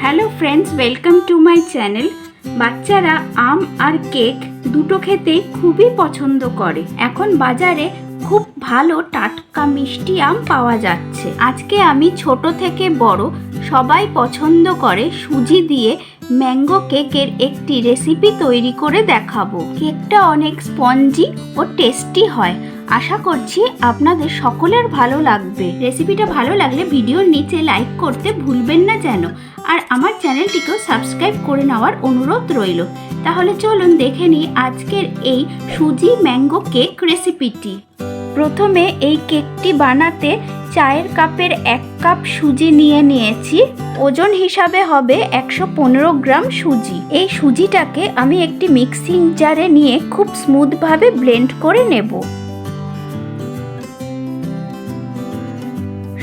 Hello friends, welcome to my channel. বাচ্চারা আম আর cake দুটো খেতেই খুবই পছন্দ করে। এখন বাজারে খুব ভালো টাটকা মিষ্টি আম পাওয়া যাচ্ছে। আজকে আমি ছোট থেকে বড় সবাই পছন্দ করে সুজি দিয়ে ম্যাঙ্গো কেকের একটি রেসিপি তৈরি করে দেখাবো। কেকটা অনেক স্পঞ্জি ও টেস্টি হয়। আশা করছি আপনাদের সকলের ভালো লাগবে। রেসিপিটা ভালো লাগলে ভিডিওর নিচে লাইক করতে ভুলবেন না যেন, আর আমার চ্যানেলটিকেও সাবস্ক্রাইব করে নেওয়ার অনুরোধ রইল। তাহলে চলুন দেখে নিই আজকের এই সুজি ম্যাঙ্গো কেক রেসিপিটি। প্রথমে এই কেকটি বানাতে চায়ের কাপের 1 কাপ সুজি নিয়েছি। ওজন হিসাবে হবে 115 গ্রাম সুজি। এই সুজিটাকে আমি একটি মিক্সিং জারে নিয়ে খুব স্মুথভাবে ব্লেন্ড করে নেব।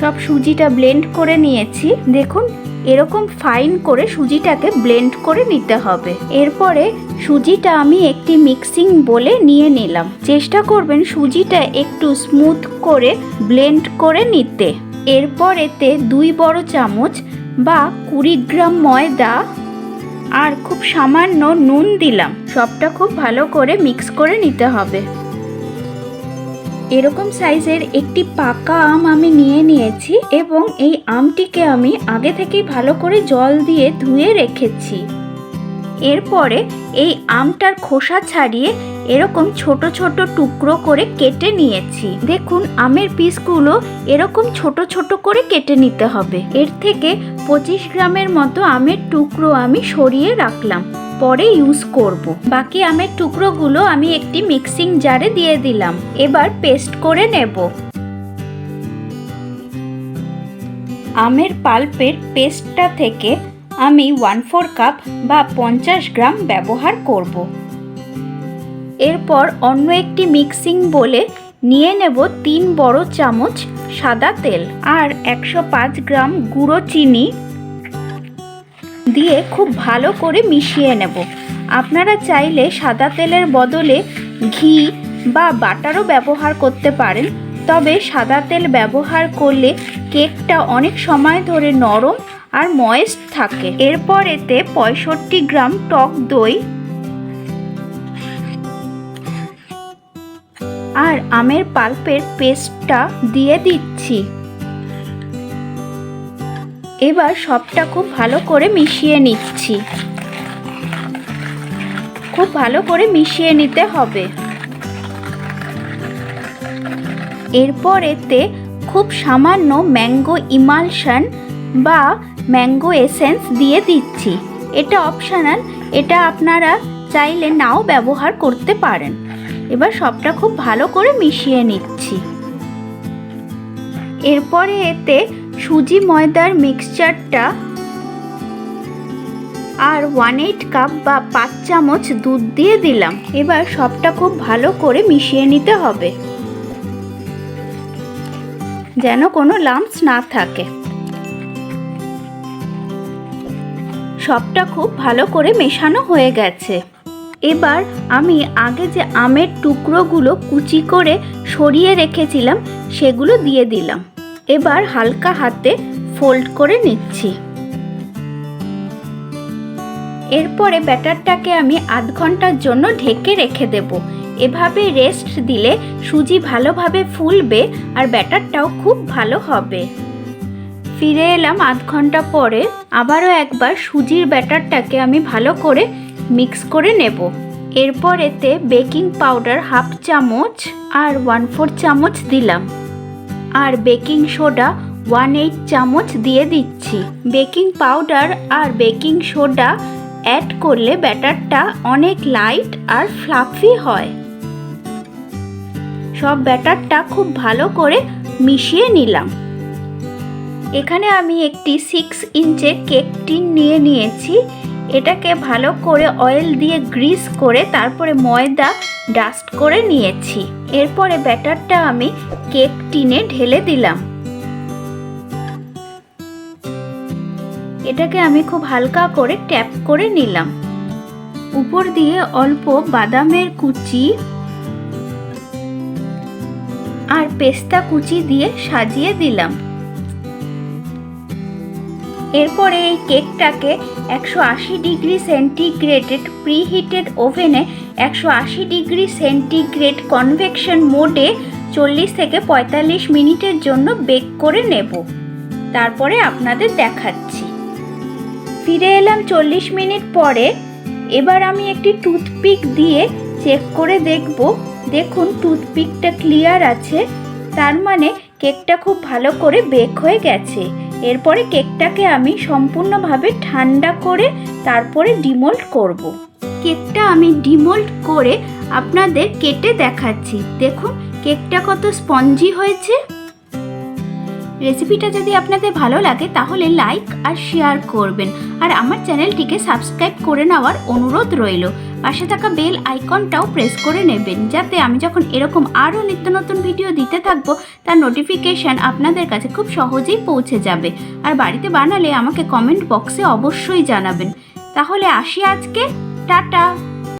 সব সুজিটা ব্লেন্ড করে নিয়েছি। দেখুন, এরকম ফাইন করে সুজিটাকে ব্লেন্ড করে নিতে হবে। এরপরে সুজিটা আমি একটি মিক্সিং বোলে নিয়ে নিলাম। চেষ্টা করবেন সুজিটা একটু স্মুথ করে ব্লেন্ড করে নিতে। এরপর এতে 2 বড় চামচ বা 20 গ্রাম ময়দা আর খুব সামান্য নুন দিলাম। সবটা খুব ভালো করে মিক্স করে নিতে হবে। এরকম সাইজের একটি পাকা আম আমি নিয়েছি এবং এই আমটিকে আমি আগে থেকেই ভালো করে জল দিয়ে ধুয়ে রেখেছি। এরপরে এই আমটার খোসা ছাড়িয়ে এরকম ছোট ছোট টুকরো করে কেটে নিয়েছি। দেখুন, আমের পিসগুলো এরকম ছোট ছোট করে কেটে নিতে হবে। এর থেকে 25 গ্রামের মতো আমের টুকরো আমি সরিয়ে রাখলাম, পরে ইউজ করব। বাকি আমের টুকরোগুলো আমি একটি মিক্সিং জারে দিয়ে দিলাম। এবার পেস্ট করে নেব। আমের পাল্পের পেস্টটা থেকে আমি 1/4 কাপ বা 50 গ্রাম ব্যবহার করব। এরপর অন্য একটি মিক্সিং বোলে নিয়ে নেব 3 বড় চামচ সাদা তেল আর 105 গ্রাম গুঁড়ো চিনি দিয়ে খুব ভালো করে মিশিয়ে নেব। আপনারা চাইলে সাদা তেলের বদলে ঘি বা বাটারও ব্যবহার করতে পারেন, তবে সাদা তেল ব্যবহার করলে কেকটা অনেক সময় ধরে নরম আর ময়েস্ট থাকে। এরপর এতে 65 গ্রাম টক দই আর আমের পাল্পের পেস্টটা দিয়ে দিচ্ছি। এবার সবটা খুব ভালো করে মিশিয়ে নিচ্ছি। খুব ভালো করে মিশিয়ে নিতে হবে। এরপর এতে খুব সামান্য ম্যাঙ্গো ইমালশন বা ম্যাঙ্গো এসেন্স দিয়ে দিচ্ছি। এটা অপশনাল, এটা আপনারা চাইলে নাও ব্যবহার করতে পারেন। এবার সবটা খুব ভালো করে মিশিয়ে নিচ্ছি। এরপরে এতে সুজি ময়দার মিক্সচারটা আর 1/8 কাপ বা 5 চামচ দুধ দিয়ে দিলাম। এবার সবটা খুব ভালো করে মিশিয়ে নিতে হবে যেন কোনো লাম্পস না থাকে। সবটা খুব ভালো করে মেশানো হয়ে গেছে। এবার আমি আগে যে আমের টুকরোগুলো কুচি করে সরিয়ে রেখেছিলাম সেগুলো দিয়ে দিলাম। এবার হালকা হাতে ফোল্ড করে নিচ্ছি। এরপরে ব্যাটারটাকে আমি আধ ঘন্টার জন্য ঢেকে রেখে দেব। এভাবে রেস্ট দিলে সুজি ভালোভাবে ফুলবে আর ব্যাটারটাও খুব ভালো হবে। ফিরে এলাম আধ ঘন্টা পরে। আবারও একবার সুজির ব্যাটারটাকে আমি ভালো করে মিক্স করে নেব। এরপর এতে বেকিং পাউডার 1/2 চামচ আর 1/4 চামচ দিলাম আর বেকিং সোডা 1/8 চামচ দিয়ে দিচ্ছি। বেকিং পাউডার আর বেকিং সোডা অ্যাড করলে ব্যাটারটা অনেক লাইট আর ফ্লাফি হয়। সব ব্যাটারটা খুব ভালো করে মিশিয়ে নিলাম। এখানে আমি একটি 6 ইঞ্চের কেক টিন নিয়েছি। এটাকে ভালো করে অয়েল দিয়ে গ্রিস করে তারপরে ময়দা ডাস্ট করে নিয়েছি। এরপরে ব্যাটারটা আমি কেক টিনে ঢেলে দিলাম। এটাকে আমি খুব হালকা করে ট্যাপ করে নিলাম। উপর দিয়ে অল্প বাদামের কুচি আর পেস্তা কুচি দিয়ে সাজিয়ে দিলাম। এরপরে এই কেকটাকে 180 ডিগ্রি সেন্টিগ্রেডেড প্রিহিটেড ওভেনে 180 ডিগ্রি সেন্টিগ্রেড কনভেকশন মোডে 40 থেকে 45 মিনিটের জন্য বেক করে নেব। তারপরে আপনাদের দেখাচ্ছি। ফিরে এলাম 40 মিনিট পরে। এবার আমি একটি টুথপিক দিয়ে চেক করে দেখব। দেখুন টুথপিকটা ক্লিয়ার আছে, তার মানে কেকটা খুব ভালো করে বেক হয়ে গেছে। এরপরে কেকটাকে আমি সম্পূর্ণভাবে ঠান্ডা করে তারপরে ডিমোল্ড করব। কেকটা আমি ডিমোল্ড করে আপনাদের কেটে দেখাচ্ছি। দেখুন কেকটা কত স্পঞ্জি হয়েছে। রেসিপিটা যদি আপনাদের ভালো লাগে তাহলে লাইক আর শেয়ার করবেন, আর আমার চ্যানেলটিকে সাবস্ক্রাইব করে নেওয়ার অনুরোধ রইল। পাশে থাকা বেল আইকনটাও প্রেস করে নেবেন, যাতে আমি যখন এরকম আরও নিত্য নতুন ভিডিও দিতে থাকবো তার নোটিফিকেশান আপনাদের কাছে খুব সহজেই পৌঁছে যাবে। আর বাড়িতে বানালে আমাকে কমেন্ট বক্সে অবশ্যই জানাবেন। তাহলে আসি আজকে, টাটা।